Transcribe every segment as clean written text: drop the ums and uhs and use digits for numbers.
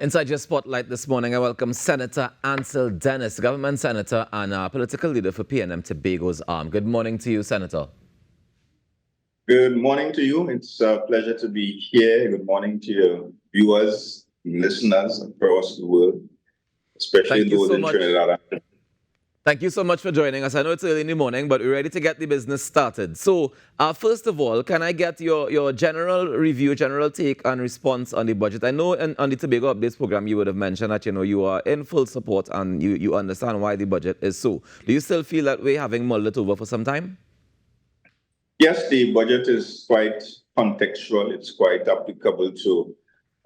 Inside your spotlight this morning, I welcome Senator Ancil Dennis, government senator and political leader for PNM Tobago's arm. Good morning to you, Senator. Good morning to you. It's a pleasure to be here. Good morning to your viewers, listeners across the world, especially Thank you those so in much. Trinidad. Thank you so much for joining us. I know it's early in the morning, but we're ready to get the business started. So, first of all, can I get your general review, general take and response on the budget? I know on the Tobago Updates program, you would have mentioned that, you are in full support and you understand why the budget is so. Do you still feel that we're having mulled it over for some time? Yes, the budget is quite contextual. It's quite applicable to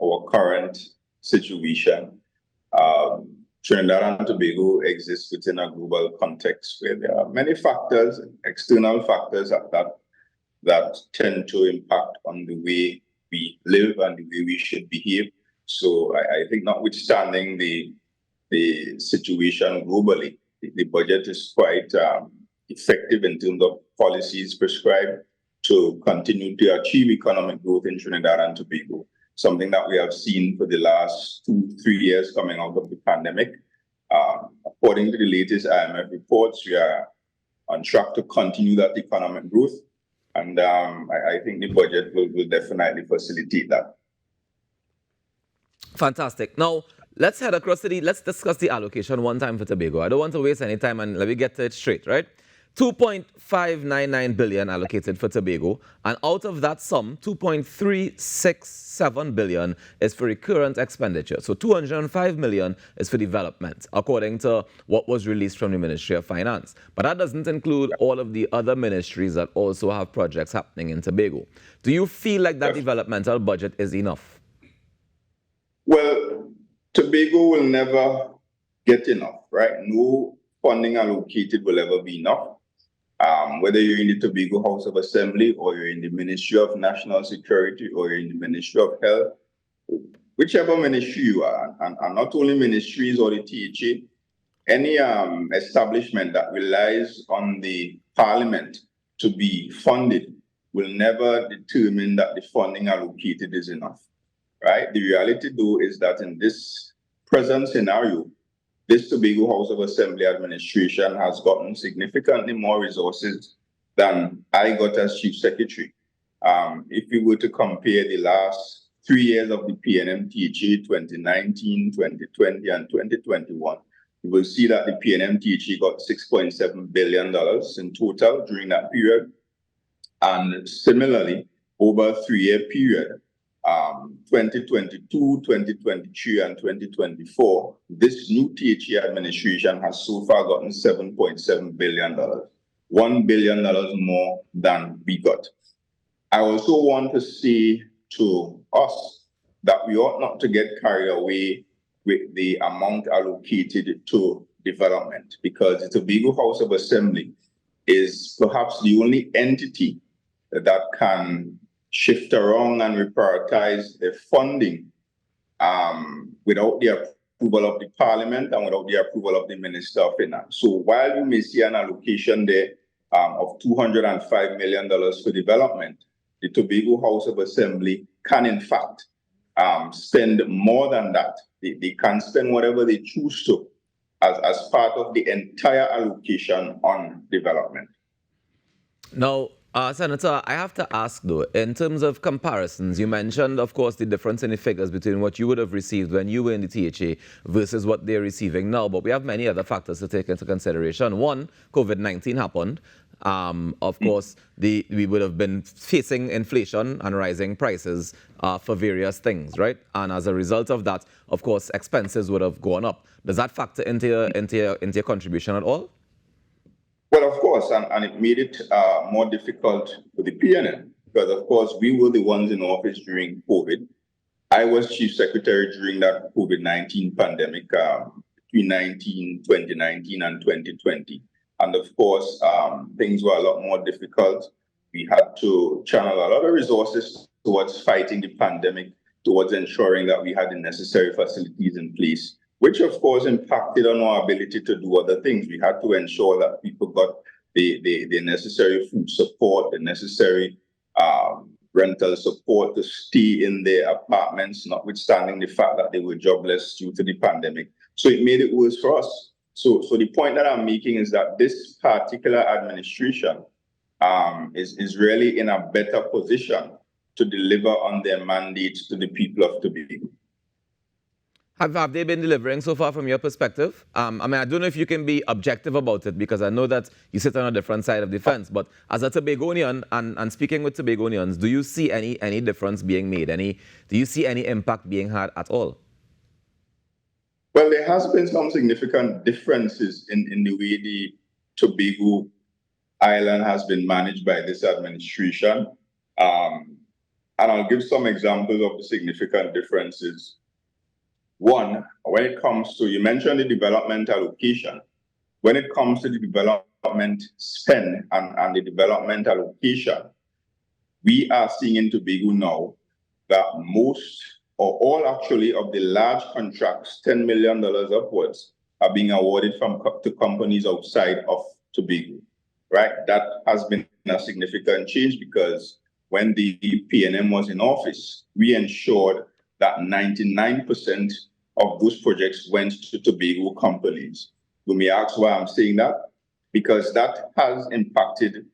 our current situation. Trinidad and Tobago exists within a global context where there are many factors, external factors that tend to impact on the way we live and the way we should behave. So I think notwithstanding the situation globally, the budget is quite effective in terms of policies prescribed to continue to achieve economic growth in Trinidad and Tobago, something that we have seen for the last 2-3 years coming out of the pandemic. According to the latest IMF reports, we are on track to continue that economic growth. And I think the budget will definitely facilitate that. Fantastic. Now, let's head across to let's discuss the allocation one time for Tobago. I don't want to waste any time and let me get to it straight, right? 2.599 billion allocated for Tobago, and out of that sum, 2.367 billion is for recurrent expenditure. So 205 million is for development, according to what was released from the Ministry of Finance. But that doesn't include all of the other ministries that also have projects happening in Tobago. Do you feel like that developmental budget is enough? Well, Tobago will never get enough, right? No funding allocated will ever be enough. Whether you're in the Tobago House of Assembly or you're in the Ministry of National Security or you're in the Ministry of Health, whichever ministry you are, and not only ministries or the THA, any establishment that relies on the parliament to be funded will never determine that the funding allocated is enough, right? The reality, though, is that in this present scenario, this Tobago House of Assembly administration has gotten significantly more resources than I got as Chief Secretary. If we were to compare the last 3 years of the PNM THA, 2019, 2020, and 2021, you will see that the PNM THA got $6.7 billion in total during that period. And similarly, over a 3-year period, 2022, 2023, and 2024, this new THA administration has so far gotten $7.7 billion, $1 billion more than we got. I also want to say to us that we ought not to get carried away with the amount allocated to development, because the Tobago House of Assembly is perhaps the only entity that can shift around and reprioritize the funding without the approval of the parliament and without the approval of the Minister of Finance. So while you may see an allocation there of $205 million for development, the Tobago House of Assembly can in fact spend more than that. They can spend whatever they choose to as part of the entire allocation on development. Now, Senator, I have to ask though, in terms of comparisons, you mentioned, of course, the difference in the figures between what you would have received when you were in the THA versus what they're receiving now. But we have many other factors to take into consideration. One, COVID-19 happened. Of course, we would have been facing inflation and rising prices for various things, right? And as a result of that, of course, expenses would have gone up. Does that factor into your contribution at all? Well, of course, and it made it more difficult for the PNM because, of course, we were the ones in office during COVID. I was Chief Secretary during that COVID-19 pandemic between 2019 and 2020. And of course, things were a lot more difficult. We had to channel a lot of resources towards fighting the pandemic, towards ensuring that we had the necessary facilities in place, which of course impacted on our ability to do other things. We had to ensure that people got the necessary food support, the necessary rental support to stay in their apartments, notwithstanding the fact that they were jobless due to the pandemic. So it made it worse for us. So the point that I'm making is that this particular administration is really in a better position to deliver on their mandates to the people of Tobago. Have they been delivering so far from your perspective? I mean, I don't know if you can be objective about it because I know that you sit on a different side of the fence. But as a Tobagonian and speaking with Tobagonians, do you see any difference being made? Do you see any impact being had at all? Well, there has been some significant differences in the way the Tobago Island has been managed by this administration. And I'll give some examples of the significant differences. One, when it comes to, you mentioned the development allocation. When it comes to the development spend and the development allocation, we are seeing in Tobago now that most or all actually of the large contracts, $10 million upwards, are being awarded to companies outside of Tobago, right? That has been a significant change because when the PNM was in office, we ensured that 99% of those projects went to Tobago companies. You may ask why I'm saying that? Because that has impacted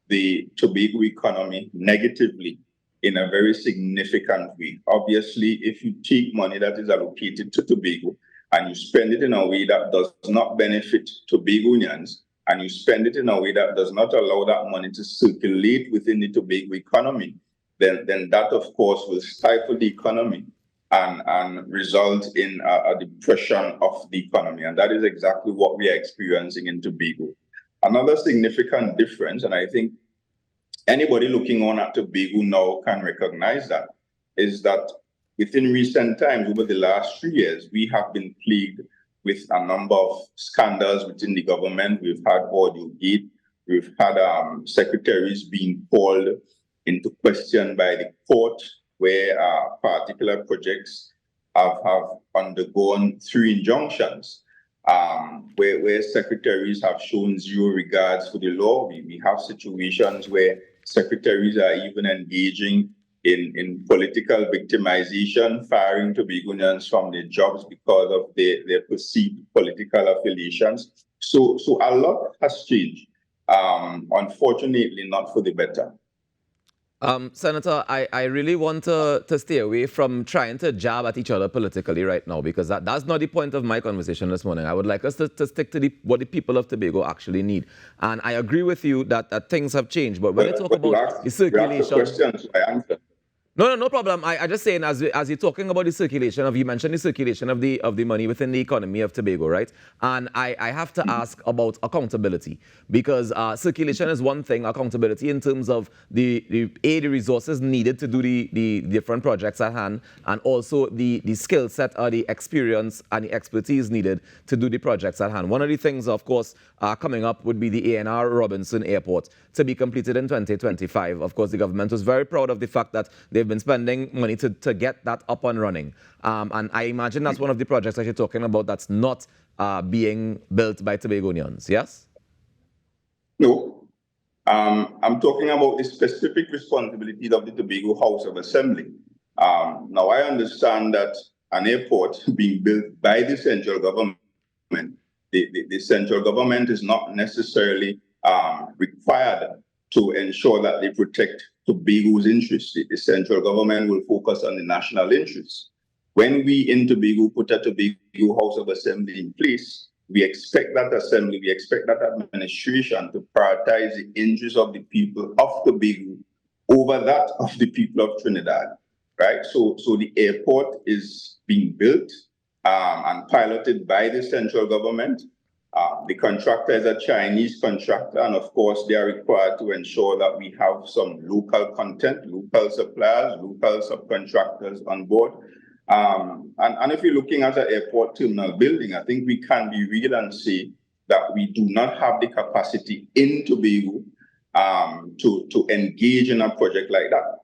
the Tobago economy negatively in a very significant way. Obviously, if you take money that is allocated to Tobago and you spend it in a way that does not benefit Tobagonians, and you spend it in a way that does not allow that money to circulate within the Tobago economy, then that, of course, will stifle the economy and result in a depression of the economy. And that is exactly what we are experiencing in Tobago. Another significant difference, and I think anybody looking on at Tobago now can recognize that, is that within recent times, over the last 3 years, we have been plagued with a number of scandals within the government. We've had audio gate, we've had secretaries being called into question by the court, where particular projects have undergone 3 injunctions, where secretaries have shown zero regards for the law. We have situations where secretaries are even engaging in political victimization, firing Tobagonians from their jobs because of their perceived political affiliations. So a lot has changed, unfortunately not for the better. Senator, I really want to stay away from trying to jab at each other politically right now because that's not the point of my conversation this morning. I would like us to stick to what the people of Tobago actually need. And I agree with you that things have changed. But when you talk about the circulation... Questions, I answer. No problem. I just saying as you're talking about the circulation you mentioned the circulation of the money within the economy of Tobago, right? And I have to ask about accountability because circulation is one thing, accountability in terms of the resources needed to do the different projects at hand, and also the skill set or the experience and the expertise needed to do the projects at hand. One of the things, of course, coming up would be the A&R Robinson Airport to be completed in 2025. Of course, the government was very proud of the fact that they've been spending money to get that up and running. And I imagine that's one of the projects that you're talking about that's not being built by Tobagonians, yes? No. I'm talking about the specific responsibilities of the Tobago House of Assembly. Now, I understand that an airport being built by the central government, the central government is not necessarily required to ensure that they protect Tobago's interests. The central government will focus on the national interests. When we in Tobago put a Tobago House of Assembly in place, we expect that assembly, we expect that administration to prioritize the interests of the people of Tobago over that of the people of Trinidad, right? So the airport is being built and piloted by the central government. The contractor is a Chinese contractor, and of course, they are required to ensure that we have some local content, local suppliers, local subcontractors on board. And if you're looking at an airport terminal building, I think we can be real and say that we do not have the capacity in Tobago to engage in a project like that.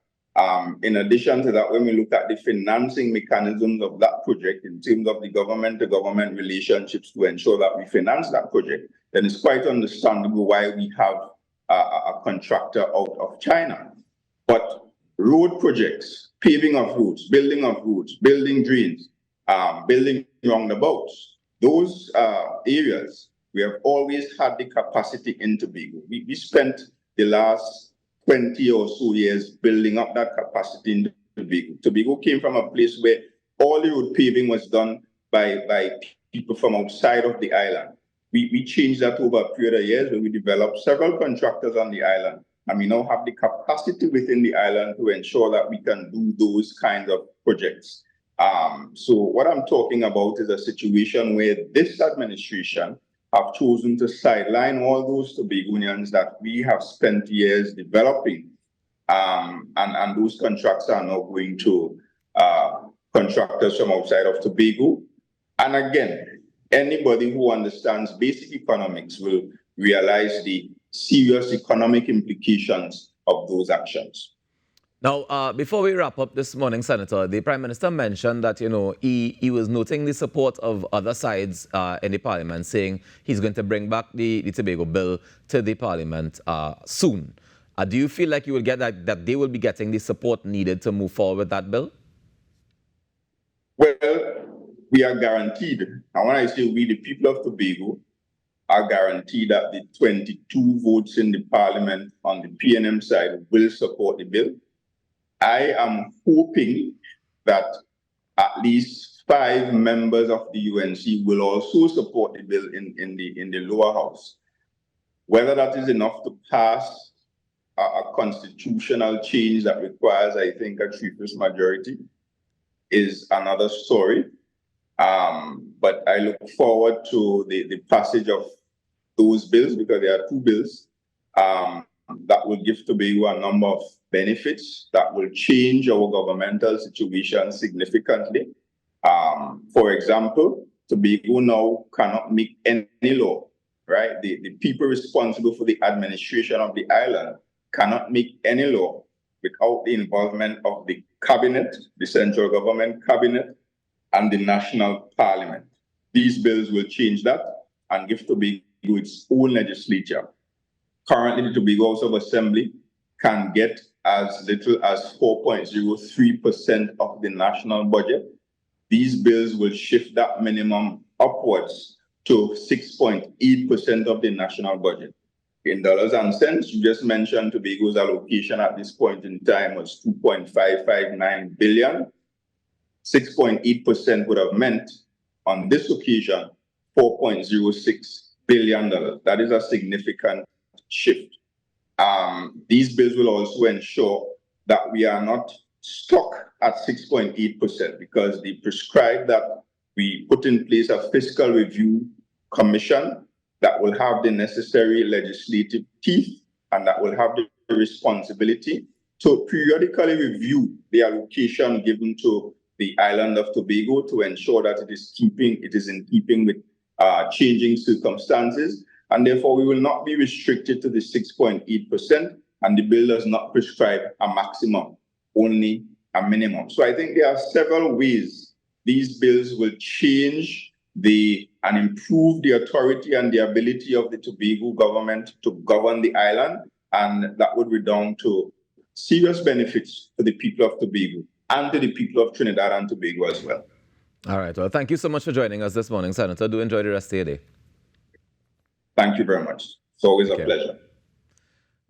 In addition to that, when we look at the financing mechanisms of that project in terms of the government-to-government relationships to ensure that we finance that project, then it's quite understandable why we have a contractor out of China. But road projects, paving of roads, building drains, building roundabouts. Those areas, we have always had the capacity in Tobago. We spent the last 20 or so years building up that capacity in Tobago. Tobago came from a place where all the road paving was done by people from outside of the island. We changed that over a period of years where we developed several contractors on the island. And we now have the capacity within the island to ensure that we can do those kinds of projects. So what I'm talking about is a situation where this administration have chosen to sideline all those Tobagonians that we have spent years developing. And those contracts are now going to contractors from outside of Tobago. And again, anybody who understands basic economics will realize the serious economic implications of those actions. Now, before we wrap up this morning, Senator, the Prime Minister mentioned that, he was noting the support of other sides in the Parliament, saying he's going to bring back the Tobago bill to the Parliament soon. Do you feel like you will get that they will be getting the support needed to move forward with that bill? Well, we are guaranteed, and when I say we, the people of Tobago, are guaranteed that the 22 votes in the Parliament on the PNM side will support the bill. I am hoping that at least 5 members of the UNC will also support the bill in the lower house. Whether that is enough to pass a constitutional change that requires, I think, a 3/5 majority is another story. But I look forward to the passage of those bills, because there are 2 bills that will give Tobago a number of benefits that will change our governmental situation significantly. For example, Tobago now cannot make any law, right? The people responsible for the administration of the island cannot make any law without the involvement of the cabinet, the central government cabinet, and the national parliament. These bills will change that and give Tobago its own legislature. Currently, the Tobago House of Assembly can get as little as 4.03% of the national budget. These bills will shift that minimum upwards to 6.8% of the national budget. In dollars and cents, you just mentioned Tobago's allocation at this point in time was $2.559 billion. 6.8% would have meant, on this occasion, $4.06 billion. That is a significant shift. These bills will also ensure that we are not stuck at 6.8%, because they prescribe that we put in place a fiscal review commission that will have the necessary legislative teeth and that will have the responsibility to periodically review the allocation given to the island of Tobago to ensure that it is in keeping with changing circumstances. And therefore, we will not be restricted to the 6.8%, and the bill does not prescribe a maximum, only a minimum. So I think there are several ways these bills will change and improve the authority and the ability of the Tobago government to govern the island, and that would redound to serious benefits to the people of Tobago and to the people of Trinidad and Tobago as well. All right. Well, thank you so much for joining us this morning, Senator. Do enjoy the rest of your day. Thank you very much. It's always a pleasure.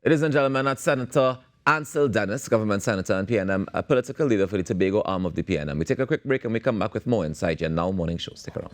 Ladies and gentlemen, that's Senator Ancil Dennis, government senator and PNM, a political leader for the Tobago arm of the PNM. We take a quick break and we come back with more inside your Now Morning Show. Stick around.